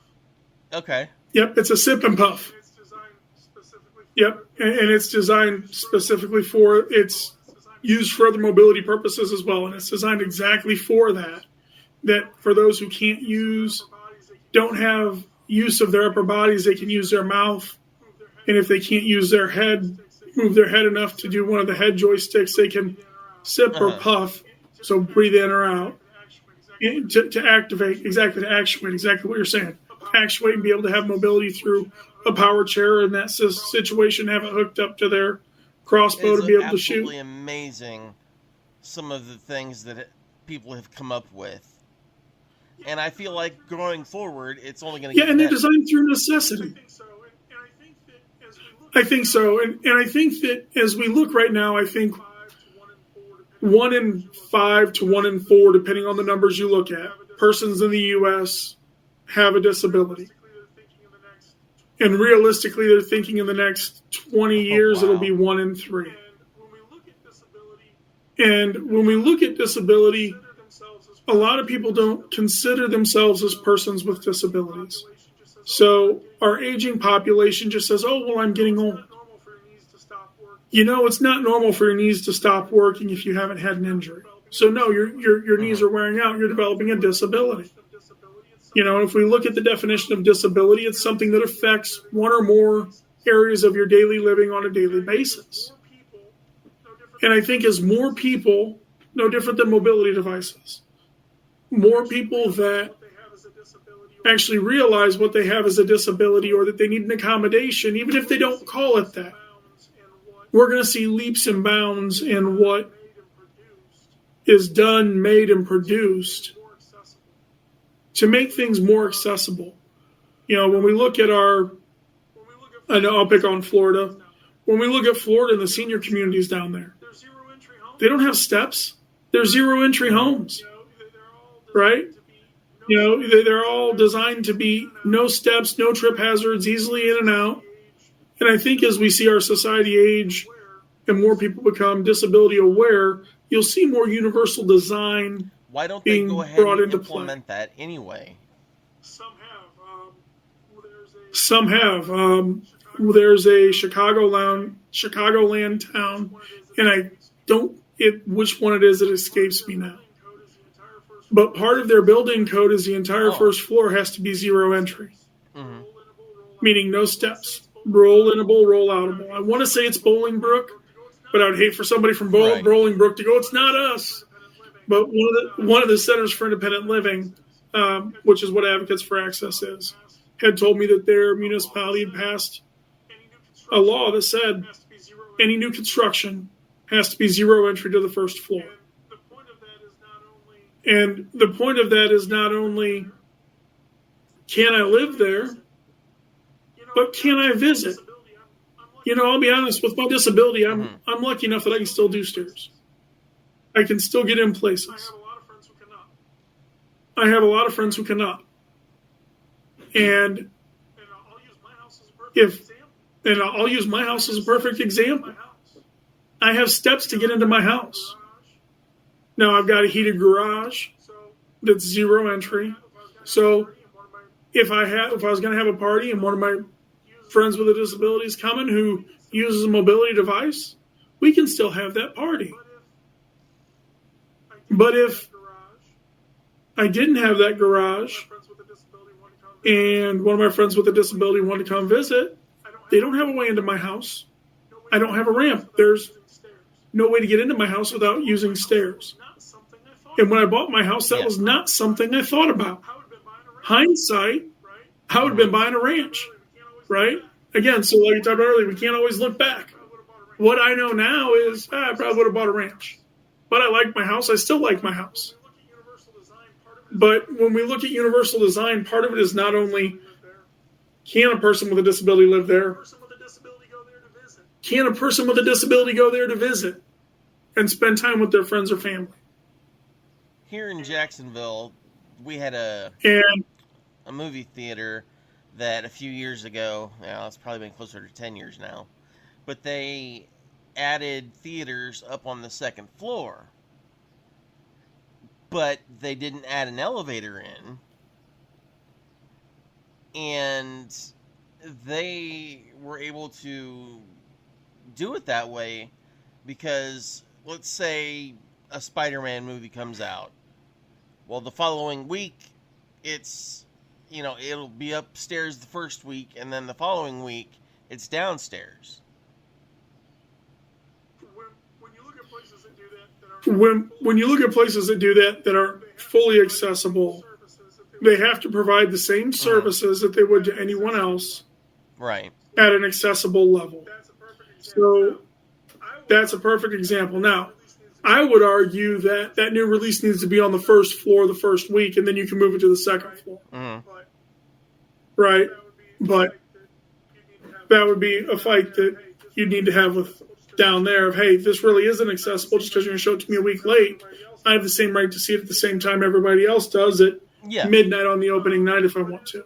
Okay. Yep, it's a sip and puff. It's designed specifically. Yep, and it's designed specifically for it's used for other mobility purposes as well, and it's designed exactly for that. That for those who don't have use of their upper bodies, they can use their mouth, and if they can't use their head, move their head enough to do one of the head joysticks, they can sip or puff, so breathe in or out, to actuate exactly what you're saying. Actuate and be able to have mobility through a power chair in that situation, have it hooked up to their crossbow to be able to shoot. It's absolutely amazing, some of the things that people have come up with. And I feel like going forward, it's only going to get better. And they're designed through necessity. I think so. And I think that as we look right now, I think 1 in 5 to 1 in 4, depending on the numbers you look at, persons in the U.S. have a disability. And realistically, they're thinking in the next 20 years, it'll be 1 in 3. And when we look at disability, a lot of people don't consider themselves as persons with disabilities. So our aging population just says, oh, well, I'm getting old. It's not normal for your knees to stop working if you haven't had an injury. So no, your knees are wearing out. You're developing a disability. If we look at the definition of disability, it's something that affects one or more areas of your daily living on a daily basis. And I think as more people, no different than mobility devices, more people that actually realize what they have as a disability or that they need an accommodation, even if they don't call it that, we're going to see leaps and bounds in what is done, made, and produced to make things more accessible. When we look at I know I'll pick on Florida. When we look at Florida and the senior communities down there, they don't have steps. They're zero entry homes, right? They're all designed to be no steps, no trip hazards, easily in and out. And I think as we see our society age and more people become disability aware, you'll see more universal design. Why don't they go ahead and implement that anyway? Some have. There's a Chicagoland town, and which one it is, it escapes me now. But part of their building code is the entire first floor has to be zero entry, meaning no steps. Roll-inable, roll-outable. I want to say it's Bolingbrook, but I would hate for somebody from Bolingbrook to go, it's not us. But one of the Centers for Independent Living, which is what Advocates for Access is, had told me that their municipality had passed a law that said any new construction has to be zero entry to the first floor. And the point of that is not only can I live there, but can I visit? I'll be honest, with my disability, I'm lucky enough that I can still do stairs. I can still get in places. I have a lot of friends who cannot. And I'll use my house as a perfect example. I have steps to get into my house. Now I've got a heated garage that's zero entry. So if I was going to have a party and one of my friends with a disability is coming who uses a mobility device, we can still have that party. But if I didn't have that garage and one of my friends with a disability wanted to come visit, they don't have a way into my house. I don't have a ramp. There's no way to get into my house without using stairs. And when I bought my house, that was not something I thought about. Hindsight, I would have been buying a ranch, right? Again, so like I talked about earlier, we can't always look back. What I know now is I probably would have bought a ranch. But I like my house. I still like my house. But when we look at universal design, part of it is not only can a person with a disability live there, can a person with a disability go there to visit and spend time with their friends or family? Here in Jacksonville, we had a movie theater that a few years ago, it's probably been closer to 10 years now, but they added theaters up on the second floor. But they didn't add an elevator in. And they were able to do it that way because, let's say, a Spider-Man movie comes out. Well, the following week, it'll be upstairs the first week, and then the following week, it's downstairs. When you look at places that do that are fully accessible, they have to provide the same services that they would to anyone else, right, at an accessible level. So that's a perfect example. Now, I would argue that that new release needs to be on the first floor the first week, and then you can move it to the second floor. Mm-hmm. Right? But that would be a fight that you'd need to have with down there of, hey, this really isn't accessible just because you're going to show it to me a week late. I have the same right to see it at the same time everybody else does at midnight on the opening night if I want to.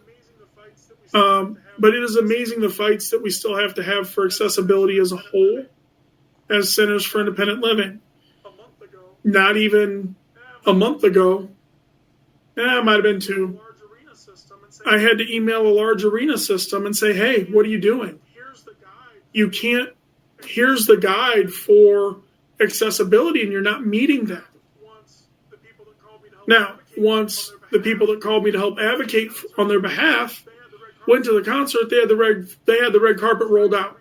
But it is amazing the fights that we still have to have for accessibility as a whole as Centers for Independent Living. Not even a month ago, it might have been 2, I had to email a large arena system and say, hey, what are you doing? You can't. Here's the guide for accessibility, and you're not meeting that. Now, once the people that called me to help advocate on their behalf went to the concert, they had the red carpet rolled out.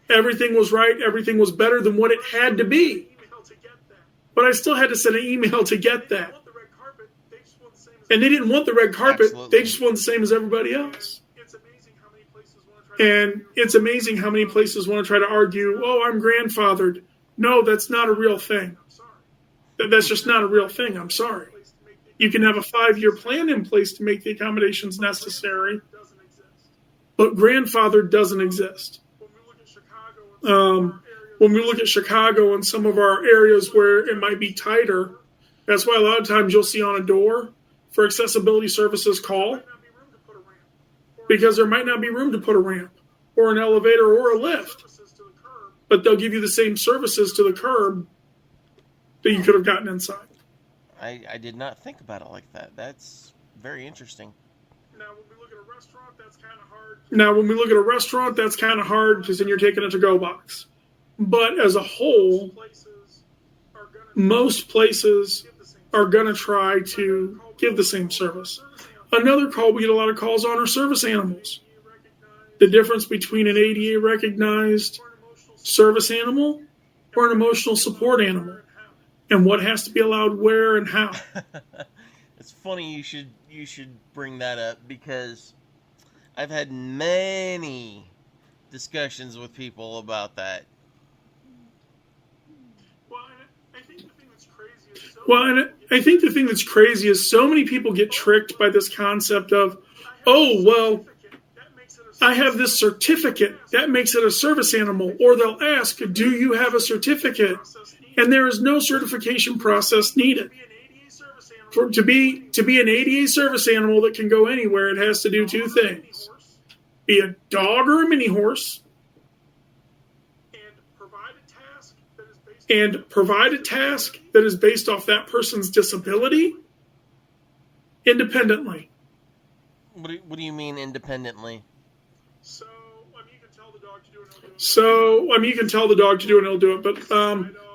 Everything was right. Everything was better than what it had to be. But I still had to send an email to get that. And they didn't want the red carpet. Absolutely. They just want the same as everybody else. And it's amazing how many places want to try to argue, oh, I'm grandfathered. No, that's not a real thing. That's just not a real thing. I'm sorry. You can have a 5-year plan in place to make the accommodations necessary, but grandfathered doesn't exist. When we look at Chicago and some of our areas where it might be tighter, that's why a lot of times you'll see on a door for accessibility services call, because there might not be room to put a ramp or an elevator or a lift, but they'll give you the same services to the curb that you could have gotten inside. I did not think about it like that. That's very interesting. Now, when we look at a restaurant, that's kind of hard because then you're taking a to-go box. But as a whole, most places are going to try to give the same service. Another call we get a lot of calls on are service animals. The difference between an ADA recognized service animal or an emotional support animal. and what has to be allowed where and how. It's funny you should bring that up, because I've had many discussions with people about that. Well, and I think the thing that's crazy is so many people get tricked by this concept of, oh, well, I have this certificate. That makes it a service animal. Or they'll ask, do you have a certificate? And there is no certification process needed. To be an ADA service animal that can go anywhere, it has to do two things. Be a dog or a mini horse, and provide a task that is based off that person's disability independently. What do you mean independently? You can tell the dog to do it and it'll do it. But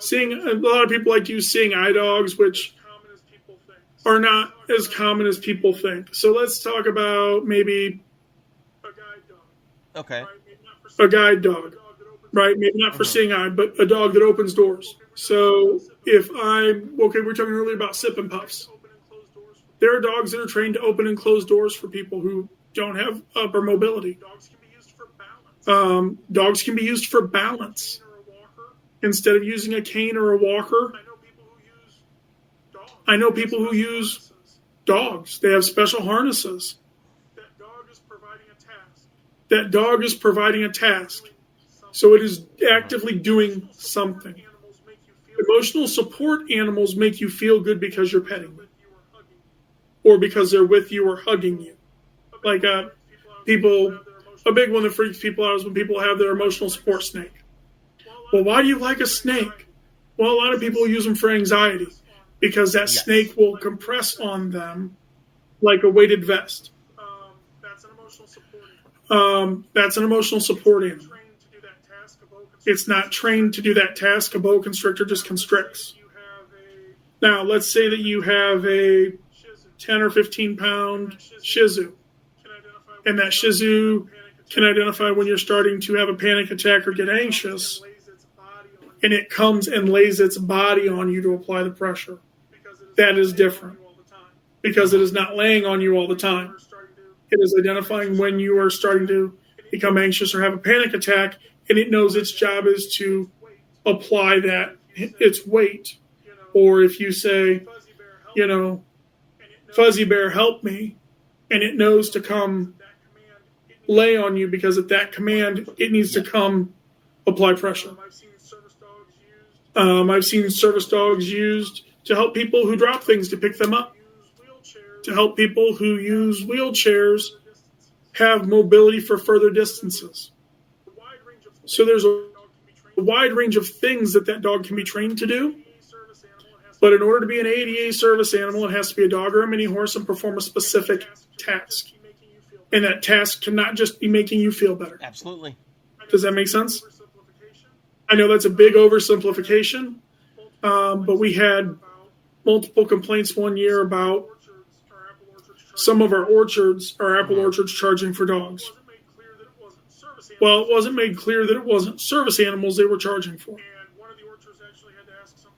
seeing a lot of people like to use seeing eye dogs, which are not as common as people think. So let's talk about maybe a guide dog. Okay. A guide dog, right? Maybe not for seeing eye, but a dog that opens doors. So we're talking earlier about sip and puffs. There are dogs that are trained to open and close doors for people who don't have upper mobility. Dogs can be used for balance. Instead of using a cane or a walker, I know people who use dogs. They have special harnesses. That dog is providing a task. So it is actively doing something. Emotional support animals make you feel good because you're petting them, or because they're with you or hugging you. Like a big one that freaks people out is when people have their emotional support snake. Well, why do you like a snake? Well, a lot of people use them for anxiety, because that snake will compress on them like a weighted vest. That's an emotional support animal. It's not trained to do that task. A boa constrictor just constricts. Now, let's say that you have a 10 or 15 pound Shih Tzu, and that Shih Tzu can identify when you're starting to have a panic attack or get anxious, and it comes and lays its body on you to apply the pressure. That is different, because it is not laying on you all the time. It is identifying when you are starting to become anxious or have a panic attack, and it knows its job is to apply its weight. Or if you say, Fuzzy Bear, help me, and it knows to come lay on you, because at that command, it needs to come apply pressure. I've seen service dogs used to help people who drop things to pick them up, to help people who use wheelchairs have mobility for further distances. So there's a wide range of things that dog can be trained to do. But in order to be an ADA service animal, it has to be a dog or a mini horse and perform a specific task. And that task cannot just be making you feel better. Absolutely. Does that make sense? I know that's a big oversimplification, but we had multiple complaints one year about some of our apple orchards charging for dogs. Well, it wasn't made clear that it wasn't service animals they were charging for.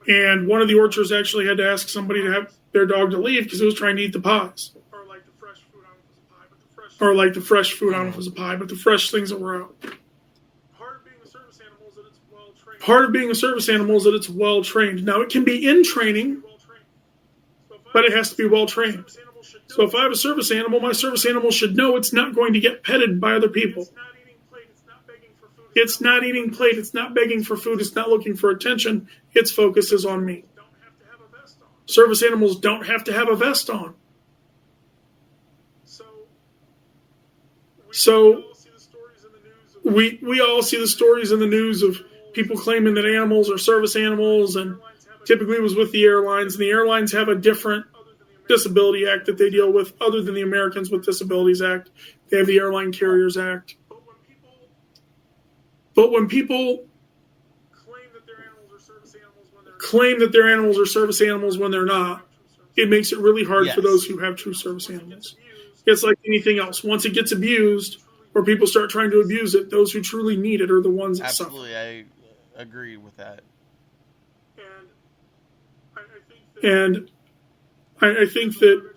And one of the orchards actually had to ask somebody to have their dog to leave because it was trying to eat the pies. Or like the fresh food, I don't know if it was a pie, but the fresh things that were out. Part of being a service animal is that it's well trained. Now, it can be in training, but it has to be well trained. So if I have a service animal, my service animal should know it's not going to get petted by other people. It's not eating plate. It's not begging for food. It's not looking for attention. Its focus is on me. Service animals don't have to have a vest on. So we all see the stories in the news of people claiming that animals are service animals, and typically it was with the airlines. And the airlines have a different disability act that they deal with other than the Americans with Disabilities Act. They have the Airline Carriers Act. But when people claim that their animals are service animals when they're not, it makes it really hard for those who have true service animals. It's like anything else. Once it gets abused, or people start trying to abuse it, those who truly need it are the ones that suffer. Absolutely, I agree with that. And And I think that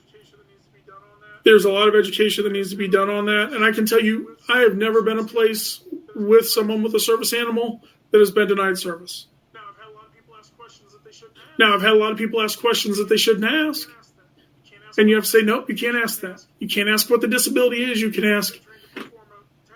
there's a lot of education that needs to be done on that. And I can tell you, I have never been a place with someone with a service animal that has been denied service. Now, I've had a lot of people ask questions that they shouldn't ask. And you have to say, nope, you can't ask that. You can't ask what the disability is. You can ask,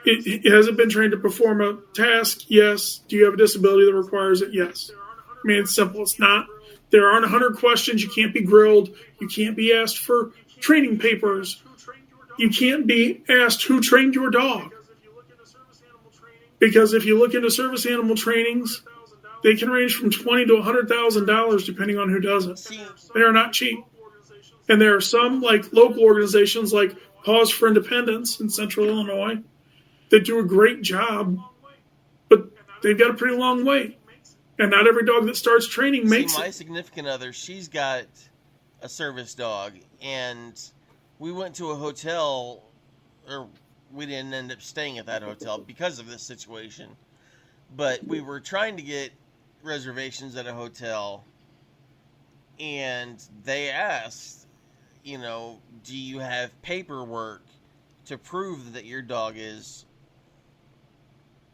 has it been trained to perform a task? Yes. Do you have a disability that requires it? Yes. I mean, it's simple. It's not. There aren't 100 questions. You can't be grilled. You can't be asked for training papers. You can't be asked who trained your dog. Because if you look into service animal trainings, they can range from $20,000 to $100,000 depending on who does it. They are not cheap. And there are some like local organizations like Paws for Independence in Central Illinois that do a great job, but they've got a pretty long wait. And not every dog that starts training makes it. My significant other, she's got a service dog, and we went to a hotel, or we didn't end up staying at that hotel because of this situation. But we were trying to get reservations at a hotel, and they asked, do you have paperwork to prove that your dog is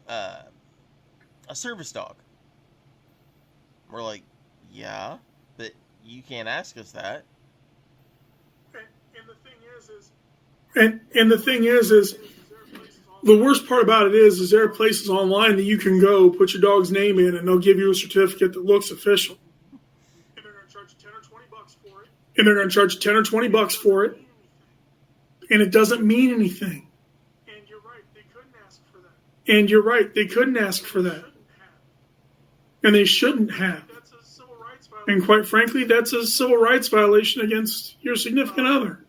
a service dog? We're like, yeah, but you can't ask us that. And the thing is the worst part about it is there are places online that you can go put your dog's name in and they'll give you a certificate that looks official. And they're going to charge you $10 or $20 for it. And it doesn't mean anything. And you're right, they couldn't ask for that. And they shouldn't have. And quite frankly, that's a civil rights violation against your significant other.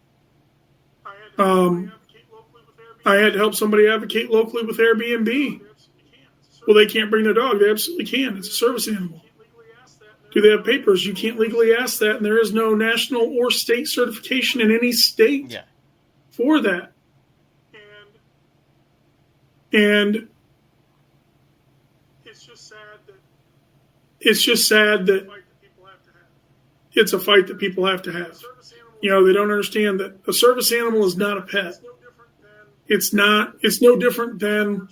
I had to help somebody advocate locally with Airbnb. Well, they can't bring their dog. They absolutely can. It's a service animal. Do they have papers? You can't legally ask that, and there is no national or state certification in any state for that. And it's just sad that it's a fight that people have to have. They don't understand that a service animal is not a pet. It's no different than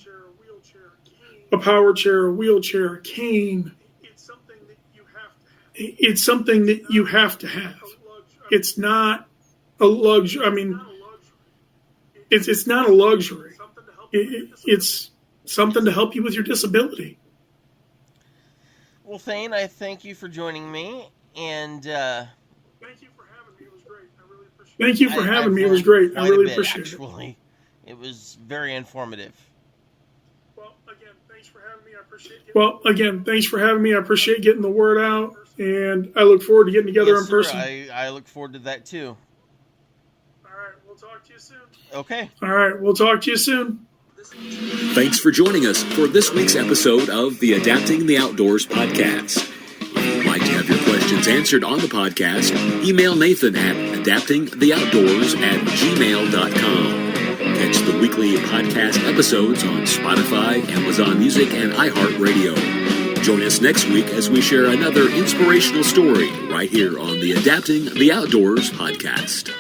a power chair, a wheelchair, a cane. It's something that you have to have. It's not a luxury. I mean, it's not a luxury. It's something to help you with your disability. Well, Thane, I thank you for joining me, and thank you for having me. It was great. I really appreciate it. Thank you for having me. It was great. I really appreciate it. Actually, it was very informative. Well, again, thanks for having me. I appreciate getting the word out, and I look forward to getting together in person. I look forward to that too. All right, we'll talk to you soon. Okay. All right, we'll talk to you soon. Thanks for joining us for this week's episode of the Adapting the Outdoors podcast. If you'd like to have your questions answered on the podcast, email Nathan at adaptingtheoutdoors@gmail.com. Catch the weekly podcast episodes on Spotify, Amazon Music, and iHeartRadio. Join us next week as we share another inspirational story right here on the Adapting the Outdoors podcast.